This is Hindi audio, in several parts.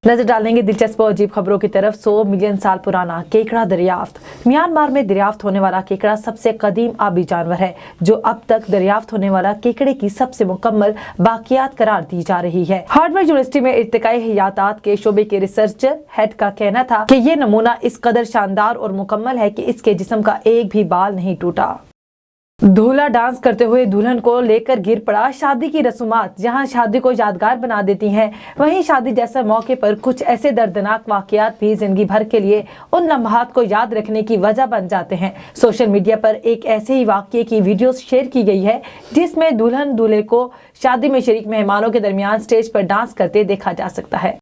नजर डालेंगे दिलचस्प और अजीब खबरों की तरफ। 100 मिलियन साल पुराना केकड़ा दरियाफ्त। म्यांमार में दरियाफ्त होने वाला केकड़ा सबसे कदीम आबी जानवर है, जो अब तक दरियाफ्त होने वाला केकड़े की सबसे मुकम्मल बाकियात करार दी जा रही है। हार्वर्ड यूनिवर्सिटी में इर्तिकाई हयातात के शोबे के रिसर्च हेड का कहना था कि ये नमूना इस कदर शानदार और मुकम्मल है कि इसके जिस्म का एक भी बाल नहीं टूटा। दूल्हा डांस करते हुए दुल्हन को लेकर गिर पड़ा। शादी की रस्मात जहां शादी को यादगार बना देती हैं, वहीं शादी जैसे मौके पर कुछ ऐसे दर्दनाक वाकयात भी जिंदगी भर के लिए उन लम्हात को याद रखने की वजह बन जाते हैं। सोशल मीडिया पर एक ऐसे ही वाकये की वीडियो शेयर की गई है जिसमें दुल्हन दूल्हे को शादी में शरीक मेहमानों के दरमियान स्टेज पर डांस करते देखा जा सकता है।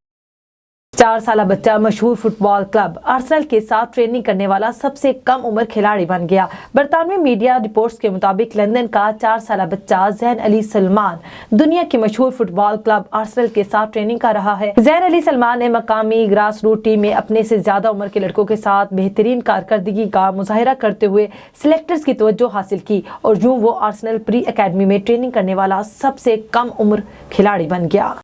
4 साला बच्चा मशहूर फुटबॉल क्लब आर्सेनल के साथ ट्रेनिंग करने वाला सबसे कम उम्र खिलाड़ी बन गया। बरतानवी मीडिया रिपोर्ट्स के मुताबिक लंदन का 4 साला बच्चा ज़ैन अली सलमान दुनिया की मशहूर फुटबॉल क्लब आर्सेनल के साथ ट्रेनिंग कर रहा है। ज़ैन अली सलमान ने मकामी ग्रास रूट टीम में अपने से ज्यादा उम्र के लड़कों के साथ बेहतरीन कारकर्दगी का मुजाहिरा करते हुए सिलेक्टर्स की तवज्जो हासिल की और यूं वो आर्सेनल प्री अकेडमी में ट्रेनिंग करने वाला सबसे कम उम्र खिलाड़ी बन गया।